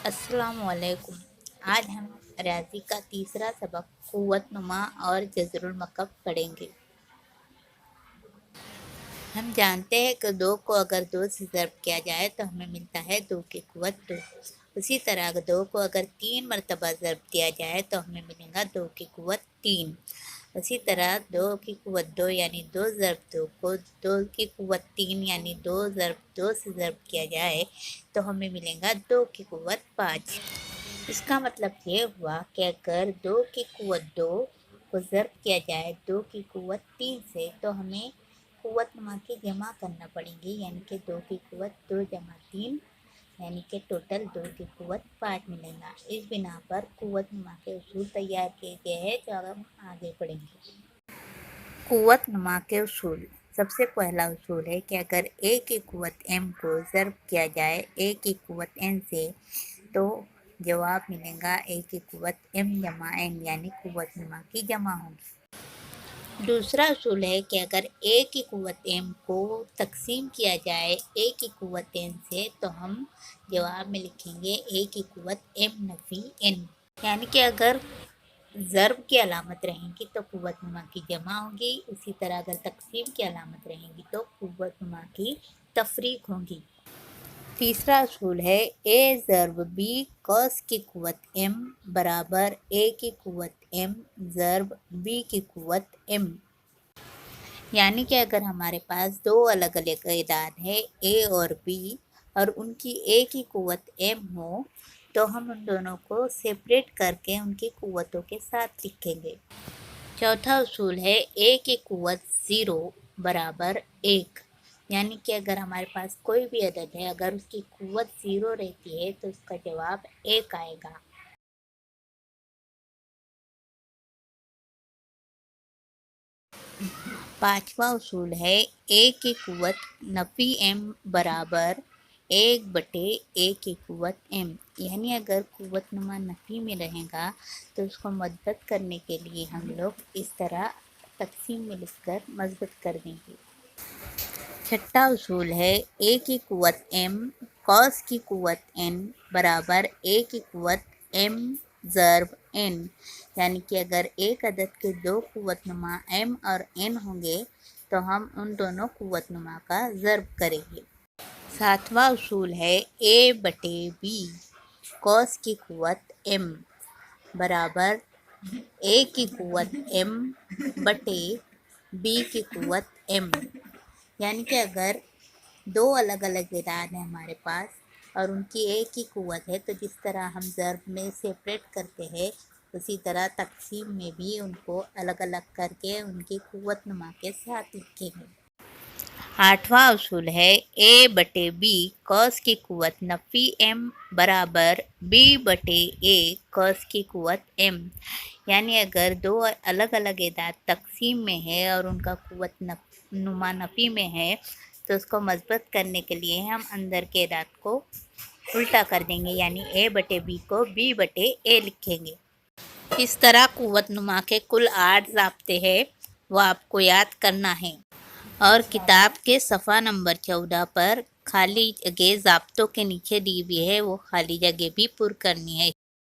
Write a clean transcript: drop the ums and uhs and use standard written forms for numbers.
अस्सलाम वालेकुम। आज हम रियाजी का तीसरा सबक क़ुव्वत नुमा और जज़रुल मकब पढ़ेंगे। हम जानते हैं कि 2 को अगर 2 से ज़र्ब किया जाए तो हमें मिलता है 2 की क़ुव्वत 2। उसी तरह 2 को अगर 3 मरतबा ज़र्ब दिया जाए तो हमें मिलेगा 2 की क़ुव्वत 3। उसी तरह 2 की क़ुव्वत 2 यानी 2 ज़र्ब 2 को 2 की क़ुव्वत 3 यानी 2 ज़र्ब 2 से ज़र्ब किया जाए तो हमें मिलेगा 2 की क़ुव्वत 5। इसका मतलब ये हुआ कि अगर 2 की क़ुव्वत 2 को ज़र्ब किया जाए 2 की क़ुव्वत 3 से तो हमें क़ुव्वत नुमा की जमा करना पड़ेगी, यानी कि 2 की क़ुव्वत 2 जमा 3 यानी कि टोटल 2 की क़ुव्वत 5 मिलेगा। इस बिना पर क़ुव्वत नुमा के उसूल तैयार किए गए हैं जो अब हम आगे पढ़ेंगे। क़ुव्वत नुमा के उसूल। सबसे पहला उसूल है कि अगर a की क़ुव्वत m को ज़र्ब किया जाए a की क़ुव्वत n से तो जवाब मिलेगा a की क़ुव्वत m जमा n यानी क़ुव्वत नुमा की जमा होगी। दूसरा उसूल है कि अगर a की क़ुव्वत m को तकसीम किया जाए a की क़ुव्वत n से तो हम जवाब में लिखेंगे a की क़ुव्वत m नफ़ी n, यानी कि अगर ज़र्ब की अलामत रहेंगी तो क़ुव्वत नुमा की जमा होगी। उसी तरह अगर तकसीम की अलामत रहेंगी तो क़ुव्वत नुमा की तफरीक होगी। तीसरा असूल है a ज़र्ब b कॉस की क़ुव्वत m बराबर a की क़ुव्वत m ज़र्ब b की क़ुव्वत m, यानी कि अगर हमारे पास 2 अलग अलग एदाद है a और b और उनकी a की क़ुव्वत m हो तो हम उन दोनों को सेपरेट करके उनकी क़ुव्वतों के साथ लिखेंगे। चौथा उसूल है a की क़ुव्वत 0 बराबर 1, यानी कि अगर हमारे पास कोई भी अदद है अगर उसकी क़ुव्वत 0 रहती है तो उसका जवाब 1 आएगा। पांचवा उसूल है a की क़ुव्वत नफ़ी m बराबर 1/a की क़ुव्वत m, यानी अगर क़ुव्वत नुमा नफ़ी में रहेगा तो उसको मज़बूत करने के लिए हम लोग इस तरह तक़सीम में लिखकर मज़बूत कर देंगे। छठा उसूल है a की क़ुव्वत m कॉस की क़ुव्वत n बराबर a की क़ुव्वत m ज़र्ब n, यानी कि अगर एक अदद के 2 क़ुव्वत नुमा m और n होंगे तो हम उन दोनों क़ुव्वत नुमा का ज़र्ब करेंगे। सातवां उसूल है a/b कॉस की क़ुव्वत m बराबर a की क़ुव्वत m बटे b की क़ुव्वत m, यानी कि अगर 2 अलग अलग एदाद हैं हमारे पास और उनकी एक ही क़ुव्वत है तो जिस तरह हम ज़र्ब में सेपरेट करते हैं उसी तरह तक़सीम में भी उनको अलग अलग करके उनकी क़ुव्वत नुमा के साथ लिखेंगे। आठवां उसूल है a/b कॉस की क़ुव्वत नफ़ी m बराबर b/a कॉस की क़ुव्वत m, यानी अगर 2 अलग अलग एदाद तक़सीम में है और उनका क़ुव्वत नुमा नफ़ी में है तो उसको मज़बूत करने के लिए हम अंदर के एदाद को उल्टा कर देंगे, यानी a/b को b/a लिखेंगे। इस तरह क़ुव्वत नुमा के कुल 8 ज़ाब्ते हैं, वो आपको याद करना है और किताब के सफ़ा नंबर 14 पर खाली जगह ज़ाब्तों के नीचे दी हुई है, वो खाली जगह भी पुर करनी है।